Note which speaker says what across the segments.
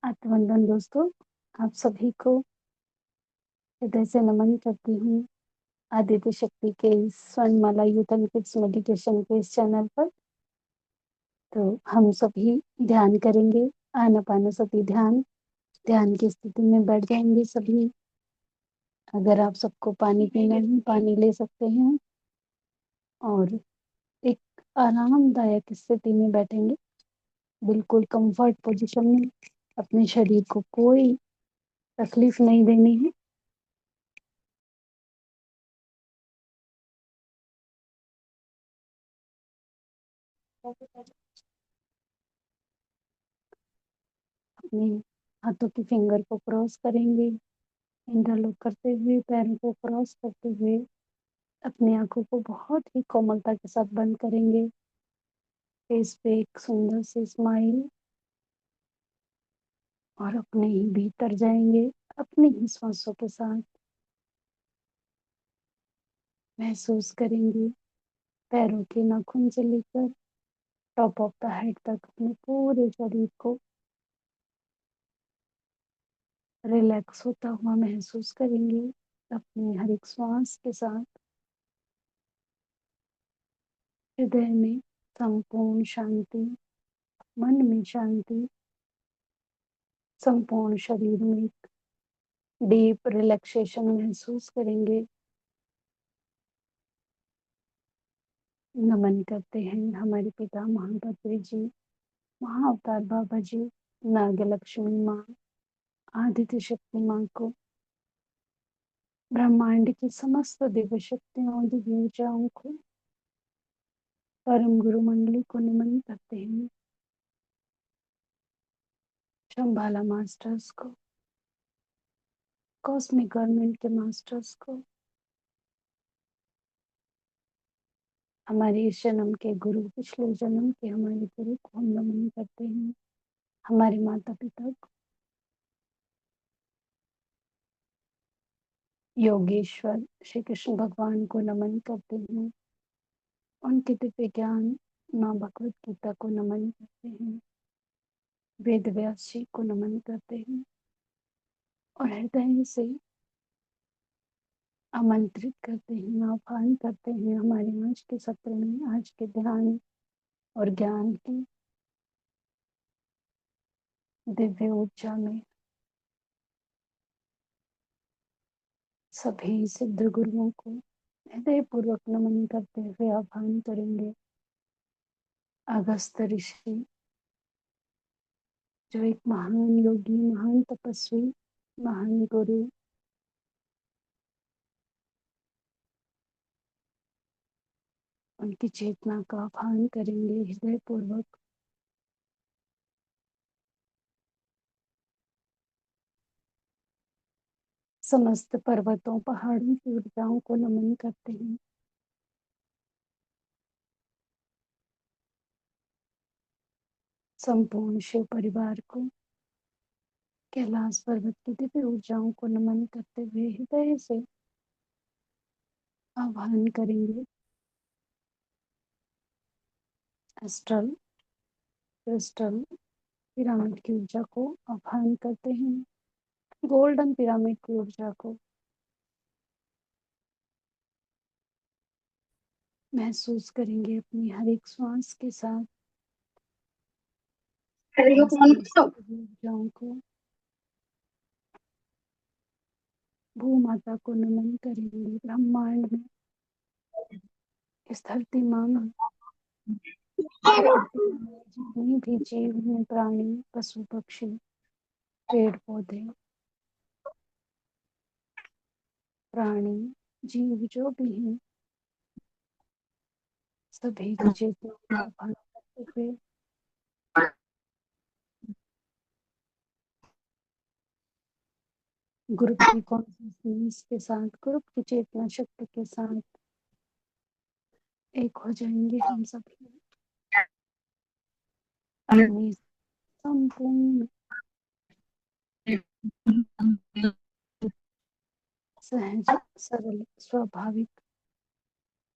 Speaker 1: आत्मवंदन दोस्तों, आप सभी को हृदय से नमन करती हूँ। आदित्य शक्ति के इस स्वर्णमाला यूथ एंड किड्स मेडिटेशन के इस चैनल पर। तो हम सभी ध्यान करेंगे, आनापानसति ध्यान। ध्यान की स्थिति में बैठ जाएंगे सभी। अगर आप सबको पानी पीना है, पानी ले सकते हैं और एक आरामदायक स्थिति में बैठेंगे, बिल्कुल कंफर्ट पोजीशन में। अपने शरीर को कोई तकलीफ नहीं देनी है। अपने हाथों की फिंगर को क्रॉस करेंगे, इंटरलॉक करते हुए, पैरों को क्रॉस करते हुए अपनी आंखों को बहुत ही कोमलता के साथ बंद करेंगे। फेस पे एक सुंदर सी स्माइल और अपने ही भीतर जाएंगे। अपनी ही सांसों के साथ महसूस करेंगे पैरों के नाखून से लेकर टॉप ऑफ द हेड तक अपने पूरे शरीर को रिलैक्स होता हुआ महसूस करेंगे। अपनी हर एक श्वास के साथ हृदय में संपूर्ण शांति, मन में शांति, संपूर्ण शरीर में एक डीप रिलैक्सेशन महसूस करेंगे। नमन करते हैं हमारे पिता महाबद्री जी, महाअवतार बाबा जी, नागलक्ष्मी माँ, आदित्य शक्ति माँ को, ब्रह्मांड की समस्त दिव्य शक्तियों, दिव्य ऊर्जाओं को, परम गुरु मंडली को नमन करते हैं। शंबाला मास्टर्स को, कॉस्मिक गवर्नमेंट के मास्टर्स को, हमारे इस जन्म के गुरु, पिछले जन्म के हमारे गुरु को हम नमन करते हैं। हमारे माता पिता को, योगेश्वर श्री कृष्ण भगवान को नमन करते हैं। उनके दिव्य ज्ञान माँ भगवत गीता को नमन करते हैं। वेद व्यास जी को नमन करते हैं और हृदय से आमंत्रित करते हैं, आह्वान करते हैं हमारे आज के सत्र में, आज के ध्यान और ज्ञान की दिव्य ऊर्जा में सभी सिद्ध गुरुओं को हृदय पूर्वक नमन करते हुए आह्वान करेंगे। अगस्त ऋषि, जो एक महान योगी, महान तपस्वी, महान गुरु, उनकी चेतना का आह्वान करेंगे हृदय पूर्वक। समस्त पर्वतों, पहाड़ों की ऊर्जाओं को नमन करते हैं। संपूर्ण शिव परिवार को, कैलाश पर्वत की दिव्य ऊर्जाओं को नमन करते हुए हृदय से आह्वान करेंगे। एस्ट्रल क्रिस्टल पिरामिड की ऊर्जा को आह्वान करते हैं। गोल्डन पिरामिड की ऊर्जा को महसूस करेंगे अपनी हर एक श्वास के साथ। ऊर्जाओं को, भू माता को नमन करेंगे। ब्रह्मांड में, इस धरती माँ में जितने भी जीव हैं, प्राणी, पशु पक्षी, पेड़ पौधे, प्राणी, जीव जो भी हैं, सभी की चेतना का आह्वान करते हुए ग्रुप की कॉन्शियसनेस के साथ, ग्रुप की चेतना शक्ति के साथ एक हो जाएंगे हम सभी। अपनी संपूर्ण सहज, सरल, स्वाभाविक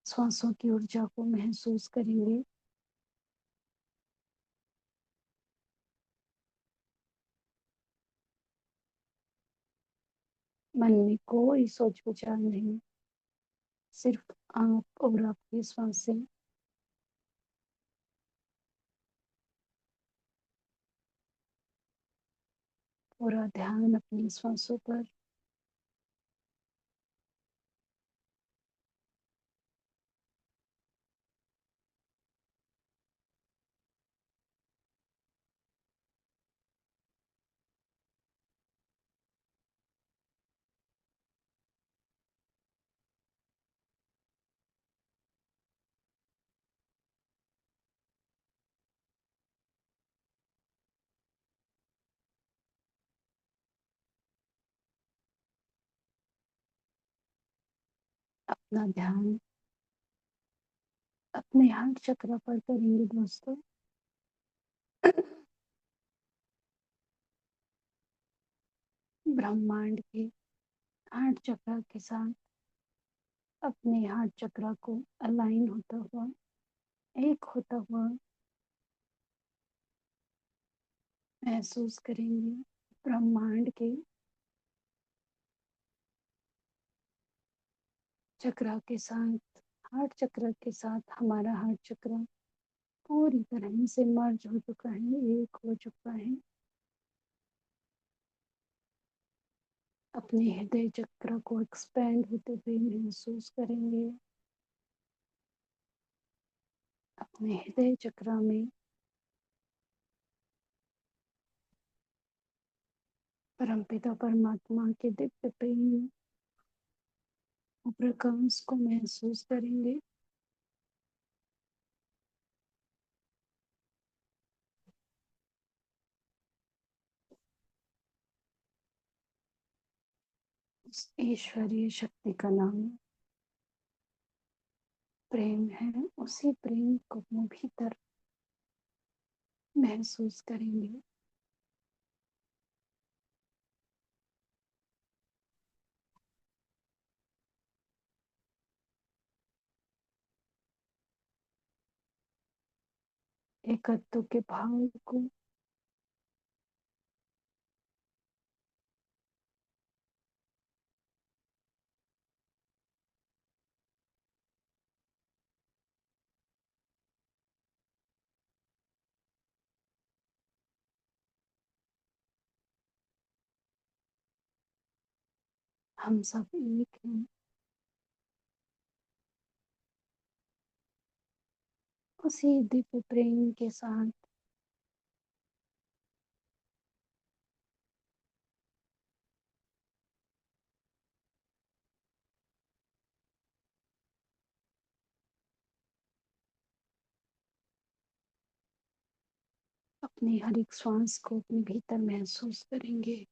Speaker 1: श्वासों की ऊर्जा को महसूस करेंगे। मन में कोई सोच विचार नहीं, सिर्फ आप और आपकी सांसें। पूरा ध्यान अपनी सांसों पर। अपना ध्यान अपने हार्ट चक्र पर करेंगे दोस्तों। ब्रह्मांड के हार्ट चक्र के साथ अपने हार्ट चक्र को अलाइन होता हुआ, एक होता हुआ महसूस करेंगे। ब्रह्मांड के चक्र के साथ, हार्ट चक्र के साथ हमारा हार्ट चक्र पूरी तरह से मर्ज हो चुका है, एक हो चुका है। अपने हृदय चक्र को एक्सपेंड होते हुए महसूस करेंगे। अपने हृदय चक्र में परमपिता परमात्मा के दिव्य प्रेम और प्रकाश को महसूस करेंगे। उस ईश्वरीय शक्ति का नाम प्रेम है। उसी प्रेम को अपने भीतर महसूस करेंगे। एकत्व के भाव को हम सब एक हैं। उसी दिव्य प्रेम के साथ अपनी हर एक श्वास को अपने भीतर महसूस करेंगे।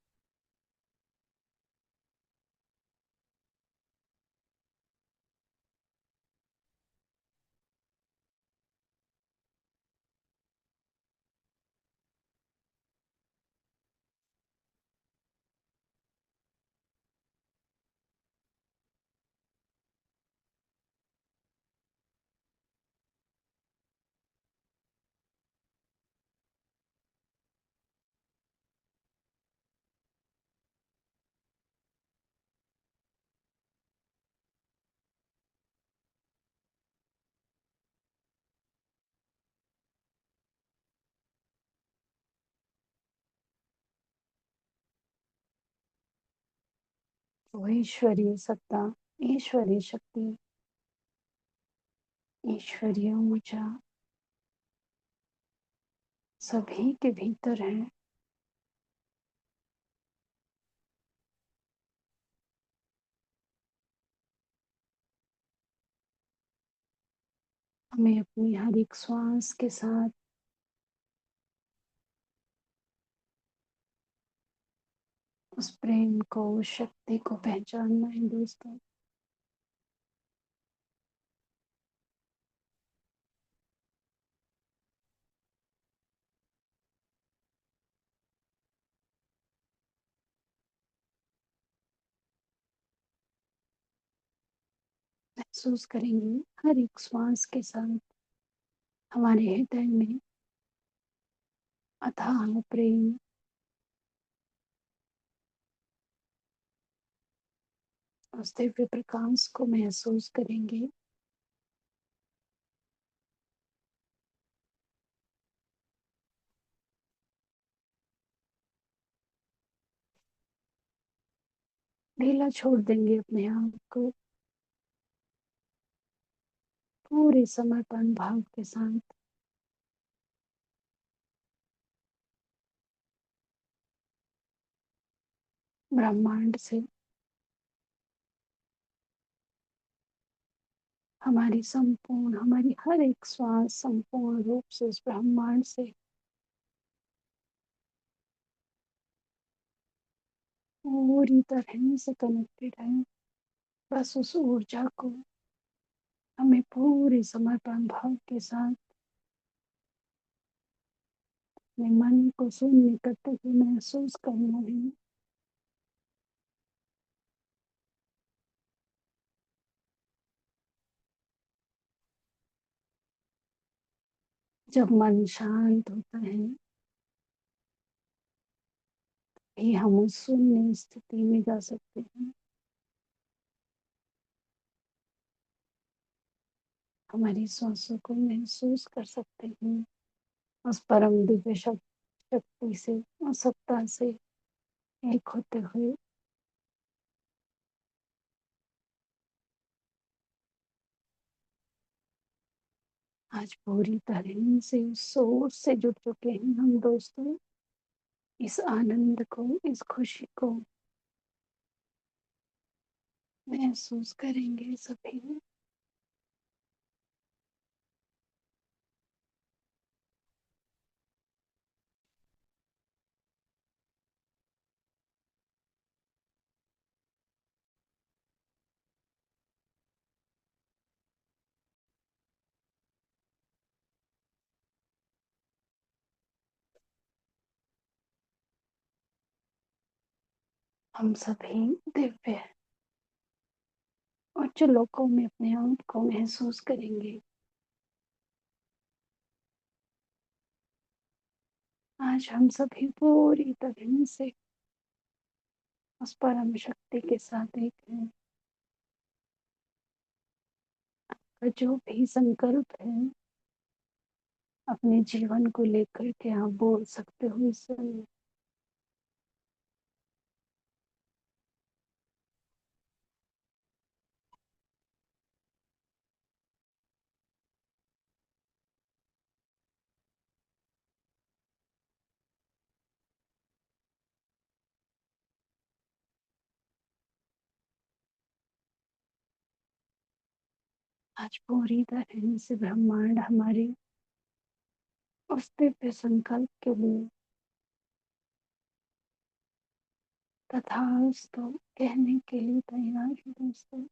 Speaker 1: वो ईश्वरीय सत्ता, ईश्वरीय शक्ति, ईश्वरीय ऊर्जा सभी के भीतर है। हमें अपनी हर एक श्वास के साथ उस प्रेम को, उस शक्ति को पहचानना है दोस्तों। महसूस करेंगे हर एक श्वास के साथ हमारे हृदय में अथाह प्रेम उस दिव्य प्रकाश को महसूस करेंगे। ढीला छोड़ देंगे अपने आप को पूरे समर्पण भाव के साथ। ब्रह्मांड से हमारी हर एक श्वास संपूर्ण रूप से इस ब्रह्मांड से पूरी तरह से कनेक्टेड है। बस उस ऊर्जा को हमें पूरे समर्पण भाव के साथ अपने मन को शून्य करते हुए महसूस करना है। जब मन शांत होता है भी हम उस शून्य स्थिति में जा सकते हैं। हमारी सांसों को महसूस कर सकते हैं उस परम दिव्य शक्ति से, उस सत्ता से एक होते हुए। आज पूरी तरह से उस सोच से जुड़ चुके हैं हम दोस्तों। इस आनंद को, इस खुशी को महसूस करेंगे सभी। हम सभी दिव्य उच्च लोकों में अपने आप को महसूस करेंगे। आज हम सभी पूरी तरह से उस परम शक्ति के साथ एक हैं। आपका जो भी संकल्प है अपने जीवन को लेकर के आप बोल सकते हो इस समय। आज पूरी तरह से ब्रह्मांड हमारे उस दिव्य संकल्प के लिए तथास्तु कहने के लिए तैयार है दोस्तों।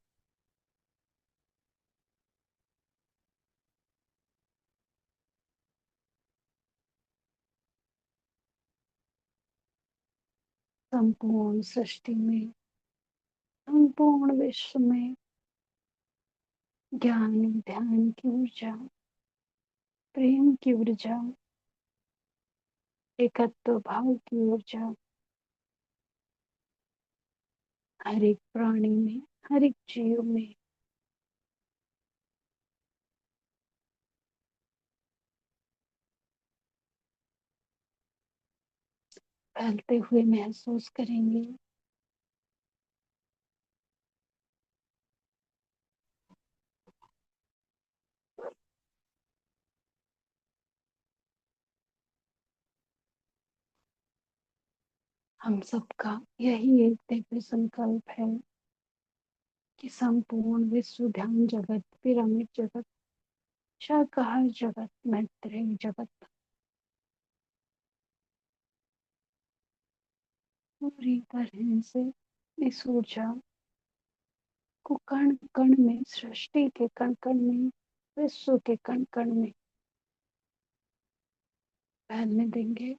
Speaker 1: संपूर्ण सृष्टि में, संपूर्ण विश्व में ज्ञान ध्यान की ऊर्जा, प्रेम की ऊर्जा, एकत्व भाव की ऊर्जा हर एक प्राणी में, हर एक जीव में फैलते हुए महसूस करेंगे। हम सबका यही एक दिव्य संकल्प है कि संपूर्ण विश्व ध्यान जगत, पिरामिड जगत, शाकाहार जगत, मैत्रेय जगत पूरी तरह से इस ऊर्जा को कण कण में, सृष्टि के कण कण में, विश्व के कण कण में फैलने देंगे।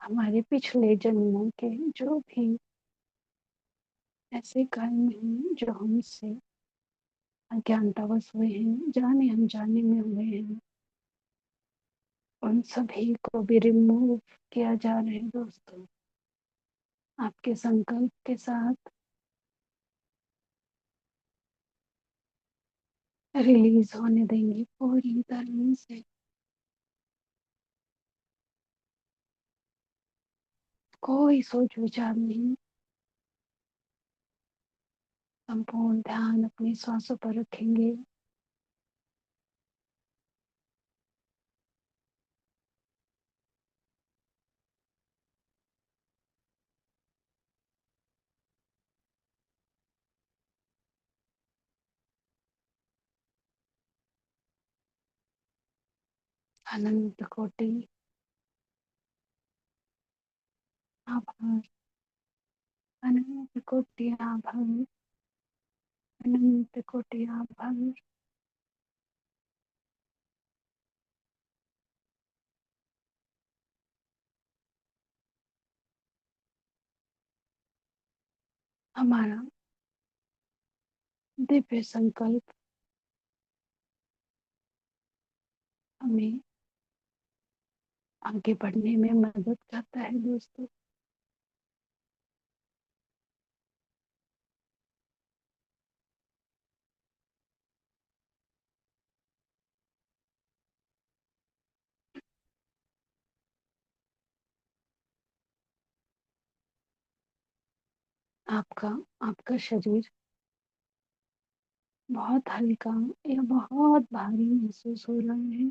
Speaker 1: हमारे पिछले जन्मों के जो भी ऐसे कर्म हैं जो हमसे अज्ञानतावश हुए हैं, जाने अनजाने में हुए हैं, उन सभी को भी रिमूव किया जा रहा है दोस्तों। आपके संकल्प के साथ रिलीज होने देंगे पूरी तरह से। कोई सोच विचार नहीं, संपूर्ण ध्यान अपनी सांसों पर रखेंगे। अनंत कोटि आभार, अनंत कोटि आभार, अनंत कोटि आभार। हमारा दिव्य संकल्प हमें आगे बढ़ने में मदद करता है दोस्तों। आपका आपका शरीर बहुत हल्का या बहुत भारी महसूस हो रहा है।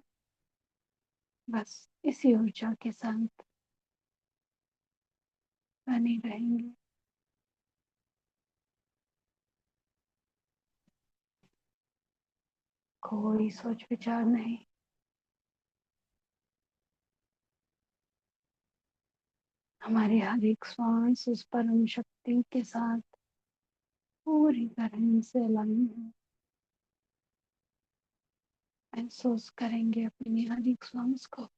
Speaker 1: बस इसी ऊर्जा के साथ बने रहेंगे। कोई सोच विचार नहीं, हमारी हर एक श्वास उस परम शक्ति के साथ पूरी तरह से अलाइन है। महसूस करेंगे अपनी हर एक श्वास को।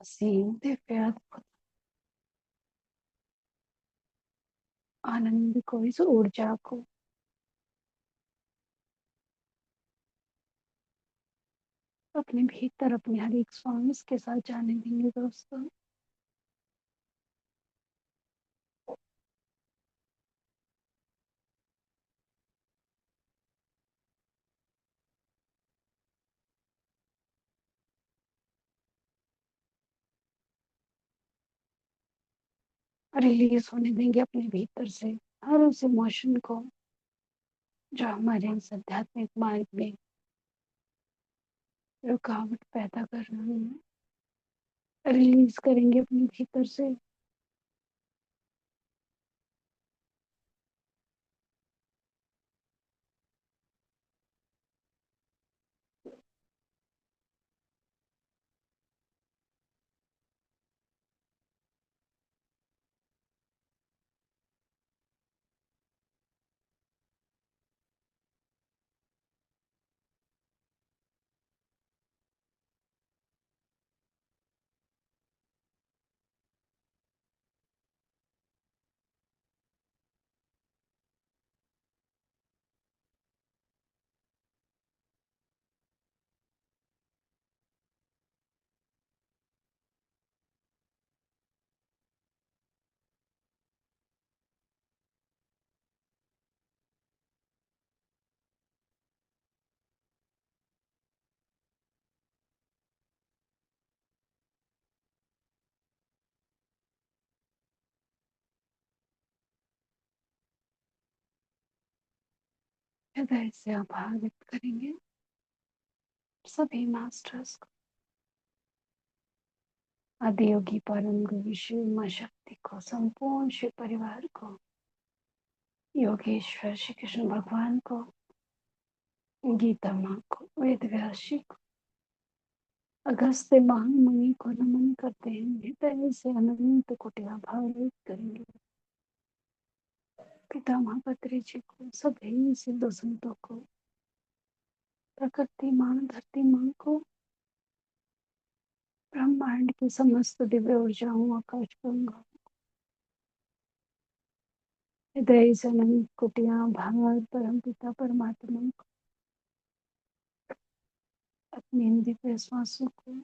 Speaker 1: असीम दिव्य अद्भुत आनंद को, इस ऊर्जा को अपने भीतर अपने हर एक श्वास के साथ जाने देंगे दोस्तों। रिलीज होने देंगे अपने भीतर से हर उस इमोशन को जो हमारे इस आध्यात्मिक मार्ग में रुकावट पैदा कर रहे हैं। रिलीज करेंगे अपने भीतर से। हृदय से आभार व्यक्त करेंगे सभी मास्टर्स को, आदियोगी परम गुरु शिव माँ शक्ति को, संपूर्ण शिव परिवार को, योगेश्वर श्री कृष्ण भगवान को, गीता माँ को, वेद व्यास जी को, अगस्त्य महामुनि को नमन करते हैं। हृदय से अनंत कोटि आभार व्यक्त करेंगे। पितामह पत्री जी को, सभी सिद्ध संतों को, प्रकृति माँ, धरती माँ को, ब्रह्मांड की समस्त दिव्य ऊर्जाओं, आकाश गंगा, हृदय से अनंत कोटि आभार परम पिता परमात्मा को, अपने इन दिव्य श्वासों को,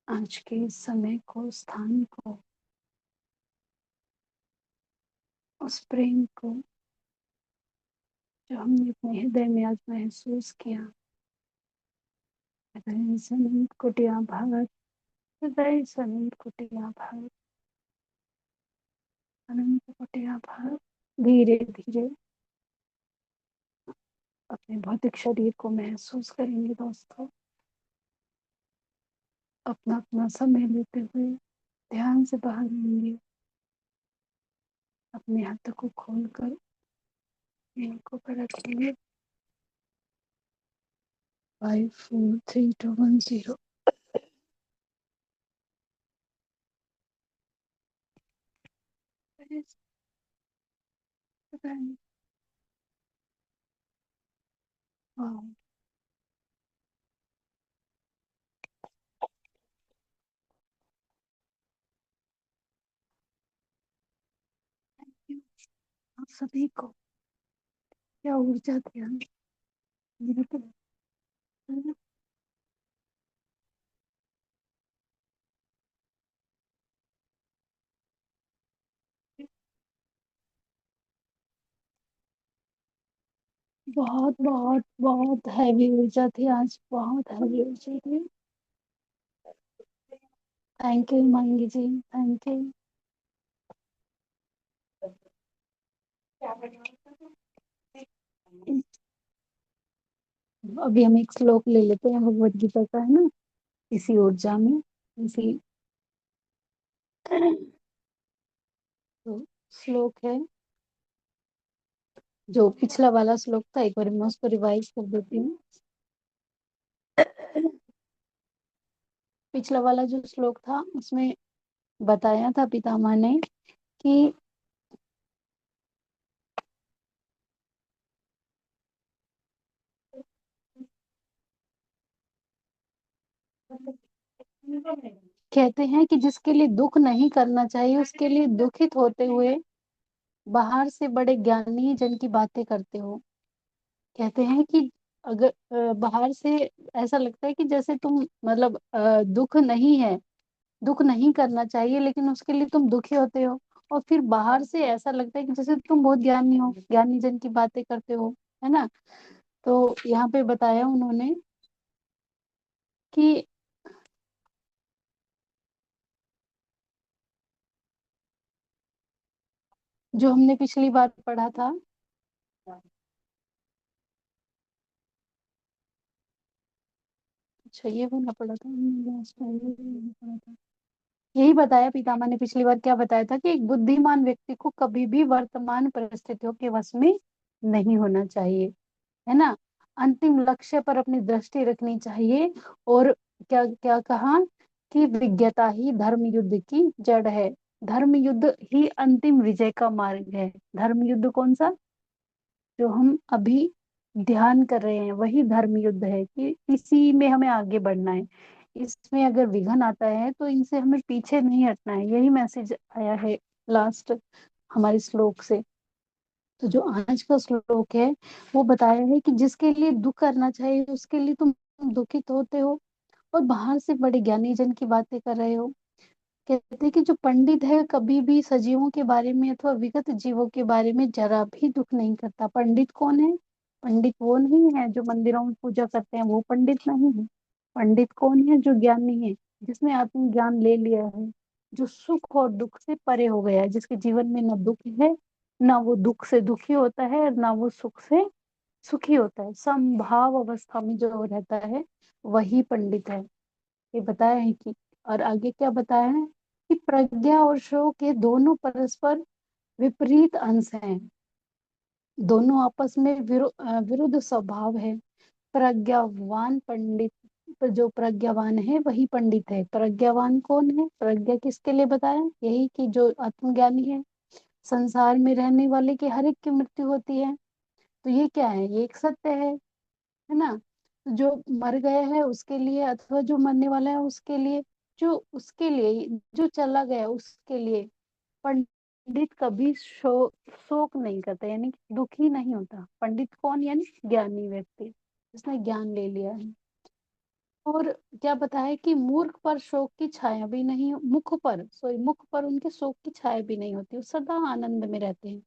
Speaker 1: आज के इस समय को, स्थान को, उस प्रेम को जो हमने अपने हृदय में आज महसूस किया। हृदय से अनंत कोटि आभार, हृदय से अनंत कोटि आभार, अनंत कोटि आभार। धीरे धीरे अपने भौतिक शरीर को महसूस करेंगे दोस्तों। अपना अपना समय लेते हुए ध्यान से बाहर आएंगे। अपने हाथों को खोलकर इनको पर रखेंगे। 5 4 3 2 1 0। आप सभी को क्या ऊर्जा ध्यान बहुत बहुत बहुत हैवी ऊर्जा थी आज, बहुत हैवी ऊर्जा थी। थैंक यू मांगी जी, थैंक यू। अभी हम एक श्लोक ले लेते हैं भगवत गीता का, है ना, इसी ऊर्जा में, इसी। तो श्लोक है, जो पिछला वाला श्लोक था, एक बार मैं उसको रिवाइज कर देती हूँ। पिछला वाला जो श्लोक था उसमें बताया था पितामह ने कि कहते हैं कि जिसके लिए दुख नहीं करना चाहिए उसके लिए दुखित होते हुए बाहर से बड़े ज्ञानी जन की बातें करते हो। कहते हैं कि अगर बाहर से ऐसा लगता है कि जैसे तुम मतलब दुख नहीं है, दुख नहीं करना चाहिए, लेकिन उसके लिए तुम दुखी होते हो। और फिर बाहर से ऐसा लगता है कि जैसे तुम बहुत ज्ञानी हो, ज्ञानी जन की बातें करते हो, है ना। तो यहाँ पे बताया उन्होंने कि जो हमने पिछली बार पढ़ा था, अच्छा ये वाला पढ़ा था हमने last time, ये वाला पढ़ा था। यही बताया पितामह ने पिछली बार, क्या बताया था कि एक बुद्धिमान व्यक्ति को कभी भी वर्तमान परिस्थितियों के वश में नहीं होना चाहिए, है ना। अंतिम लक्ष्य पर अपनी दृष्टि रखनी चाहिए। और क्या क्या कहा कि विज्ञता ही धर्म युद्ध की जड़ है। धर्म युद्ध ही अंतिम विजय का मार्ग है। धर्म युद्ध कौन सा, जो हम अभी ध्यान कर रहे हैं, वही धर्म युद्ध है कि इसी में हमें आगे बढ़ना है। इसमें अगर विघन आता है तो इनसे हमें पीछे नहीं हटना है। यही मैसेज आया है लास्ट हमारे श्लोक से। तो जो आज का श्लोक है वो बताया है कि जिसके लिए दुख करना चाहिए उसके लिए तुम दुखित होते हो, और बाहर से बड़े ज्ञानी जन की बातें कर रहे हो। कहते हैं कि जो पंडित है कभी भी सजीवों के बारे में अथवा विगत जीवों के बारे में जरा भी दुख नहीं करता। पंडित कौन है? पंडित वो नहीं है जो मंदिरों में पूजा करते हैं, वो पंडित नहीं है। पंडित कौन है? जो ज्ञानी है, जिसने आत्मज्ञान ले लिया है, जो सुख और दुख से परे हो गया है, जिसके जीवन में न दुख है, ना वो दुख से दुखी होता है, ना वो सुख से सुखी होता है। समभाव अवस्था में जो रहता है वही पंडित है। ये बताया है कि, और आगे क्या बताया है कि प्रज्ञा और शोक ये दोनों परस्पर विपरीत अंश हैं, दोनों आपस में विरुद्ध स्वभाव है। प्रज्ञावान पंडित, जो प्रज्ञावान है वही पंडित है। प्रज्ञावान कौन है? प्रज्ञा किसके लिए बताया? यही कि जो आत्मज्ञानी है। संसार में रहने वाले की हर एक की मृत्यु होती है, तो ये क्या है? ये एक सत्य है ना। जो मर गया है उसके लिए, अथवा जो मरने वाला है उसके लिए, जो उसके लिए, जो चला गया उसके लिए पंडित कभी शोक नहीं करता, यानी कि दुखी नहीं होता। पंडित कौन? यानी ज्ञानी व्यक्ति, जिसने ज्ञान ले लिया है। और क्या बताया कि मूर्ख पर शोक की छाया भी नहीं, मुख पर, सॉरी, मुख पर उनके शोक की छाया भी नहीं होती, वो सदा आनंद में रहते हैं।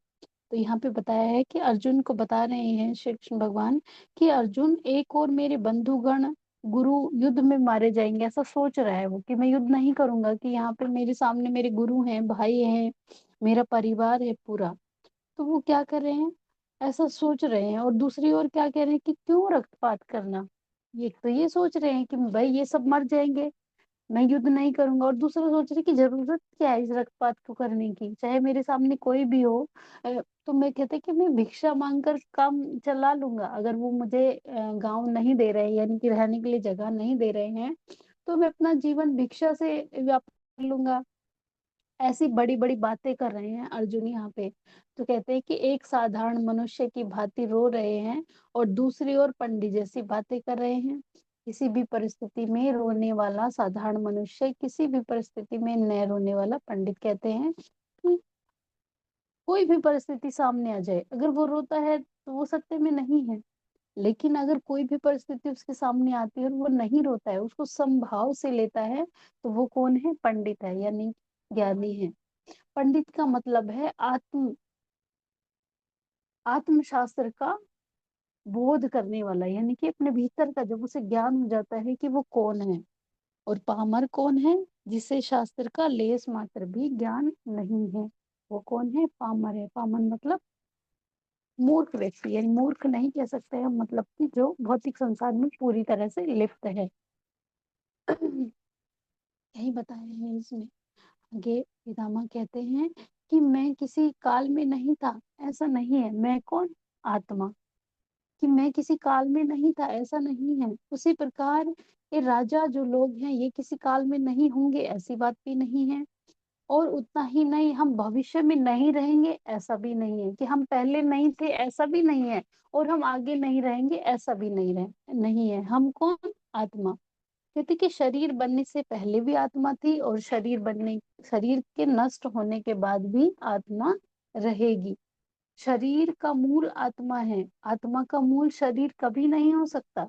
Speaker 1: तो यहाँ पे बताया है कि अर्जुन को बता रहे हैं श्री कृष्ण भगवान कि अर्जुन, एक और मेरे बंधुगण गुरु युद्ध में मारे जाएंगे, ऐसा सोच रहा है वो, कि मैं युद्ध नहीं करूंगा, कि यहाँ पे मेरे सामने मेरे गुरु हैं, भाई हैं, मेरा परिवार है पूरा। तो वो क्या कर रहे हैं? ऐसा सोच रहे हैं। और दूसरी ओर क्या कह रहे हैं कि क्यों रक्तपात करना। ये तो ये सोच रहे हैं कि भाई ये सब मर जाएंगे, मैं युद्ध नहीं करूंगा। और दूसरा सोच रहे कि जरूरत क्या है इस रक्तपात को करने की, चाहे मेरे सामने कोई भी हो। तो मैं कहते कि मैं भिक्षा मांगकर काम चला लूंगा, अगर वो मुझे गांव नहीं दे रहे, यानी कि रहने के लिए जगह नहीं दे रहे हैं, तो मैं अपना जीवन भिक्षा से व्यापक कर लूंगा। ऐसी बड़ी बड़ी बातें कर रहे हैं अर्जुन यहाँ पे। तो कहते हैं कि एक साधारण मनुष्य की भांति रो रहे हैं, और दूसरी ओर पंडित जैसी बातें कर रहे हैं। किसी भी परिस्थिति में रोने वाला साधारण मनुष्य, किसी भी परिस्थिति में न रोने वाला पंडित। कहते हैं कि कोई भी परिस्थिति सामने आ जाए, अगर वो रोता है तो वो सत्य में नहीं है। लेकिन अगर कोई भी परिस्थिति उसके सामने आती है और वो नहीं रोता है, उसको समभाव से लेता है, तो वो कौन है? पंडित है, यानी ज्ञानी है। पंडित का मतलब है आत्मशास्त्र का बोध करने वाला, यानी कि अपने भीतर का जब उसे ज्ञान हो जाता है कि वो कौन है। और पामर कौन है? जिसे शास्त्र का लेस मात्र भी ज्ञान नहीं है, वो कौन है? पामर है। पामर मतलब मूर्ख व्यक्ति, यानी मूर्ख नहीं कह सकते हम, मतलब कि जो भौतिक संसार में पूरी तरह से लिप्त है। यही बताया है इसमें। आगे पितामह कहते हैं कि मैं किसी काल में नहीं था, ऐसा नहीं है। मैं कौन? आत्मा। कि मैं किसी काल में नहीं था, ऐसा नहीं है। उसी प्रकार ये राजा जो लोग हैं ये किसी काल में नहीं होंगे, ऐसी बात भी नहीं है। और उतना ही नहीं, हम भविष्य में नहीं रहेंगे, ऐसा भी नहीं है। कि हम पहले नहीं थे, ऐसा भी नहीं है। और हम आगे नहीं रहेंगे, ऐसा भी नहीं है। हम कौन? आत्मा। कहते कि शरीर बनने से पहले भी आत्मा थी, और शरीर के नष्ट होने के बाद भी आत्मा रहेगी। शरीर का मूल आत्मा है, आत्मा का मूल शरीर कभी नहीं हो सकता,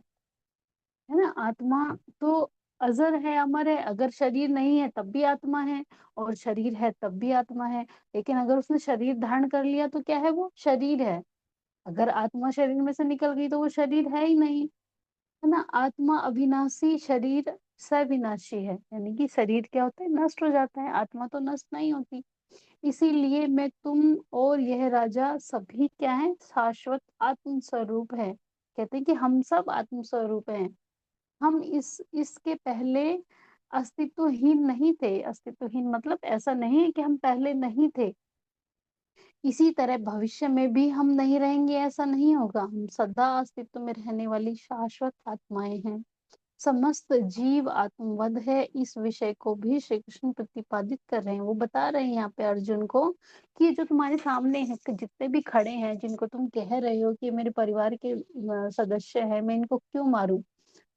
Speaker 1: है ना। आत्मा तो अजर है, अमर है। अगर शरीर नहीं है तब भी आत्मा है, और शरीर है तब भी आत्मा है। लेकिन अगर उसने शरीर धारण कर लिया तो क्या है? वो शरीर है। अगर आत्मा शरीर में से निकल गई तो वो शरीर है ही नहीं, है ना। आत्मा अविनाशी, शरीर सविनाशी है। यानी कि शरीर क्या होता है? नष्ट हो जाता है, आत्मा तो नष्ट नहीं होती। इसीलिए मैं, तुम और यह राजा सभी क्या है? शाश्वत आत्म स्वरूप है। कहते हैं कि हम सब आत्म स्वरूप हैं। हम इसके पहले अस्तित्वहीन नहीं थे। अस्तित्वहीन मतलब ऐसा नहीं है कि हम पहले नहीं थे। इसी तरह भविष्य में भी हम नहीं रहेंगे, ऐसा नहीं होगा। हम सदा अस्तित्व में रहने वाली शाश्वत आत्माएं हैं। समस्त जीव आत्मवध है, इस विषय को भी श्री कृष्ण प्रतिपादित कर रहे हैं। वो बता रहे हैं यहाँ पे अर्जुन को कि जो तुम्हारे सामने है, कि जितने भी खड़े हैं, जिनको तुम कह रहे हो कि मेरे परिवार के सदस्य है, मैं इनको क्यों मारूं।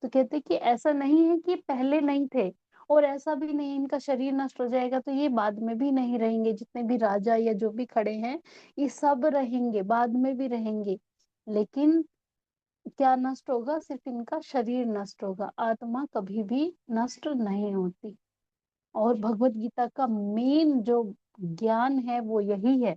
Speaker 1: तो कहते कि ऐसा नहीं है कि पहले नहीं थे, और ऐसा भी नहीं इनका शरीर नष्ट हो जाएगा तो ये बाद में भी नहीं रहेंगे। जितने भी राजा या जो भी खड़े हैं, ये सब रहेंगे, बाद में भी रहेंगे। लेकिन क्या नष्ट होगा? सिर्फ इनका शरीर नष्ट होगा, आत्मा कभी भी नष्ट नहीं होती। और भगवत गीता का मेन जो ज्ञान है वो यही है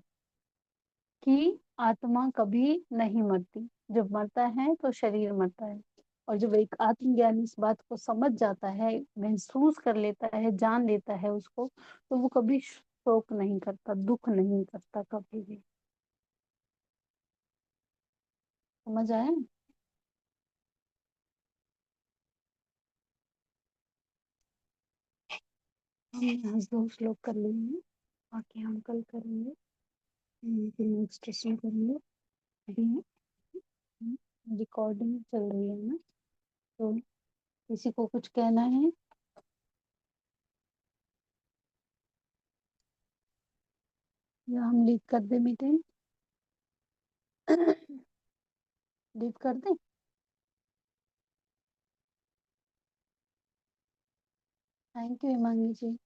Speaker 1: कि आत्मा कभी नहीं मरती। जब मरता है तो शरीर मरता है। और जब एक आत्मज्ञानी इस बात को समझ जाता है, महसूस कर लेता है, जान लेता है उसको, तो वो कभी शोक नहीं करता, दुख नहीं करता कभी भी। समझ आया? हमने आज 2 श्लोक कर लिए हैं, बाकी हम कल करेंगे। फिर नेक्स्ट सेशन करेंगे। अभी रिकॉर्डिंग चल रही है ना, तो किसी को कुछ कहना है? या हम लीव कर दें मीटिंग? लीव कर दें? Thank you Himangi ji.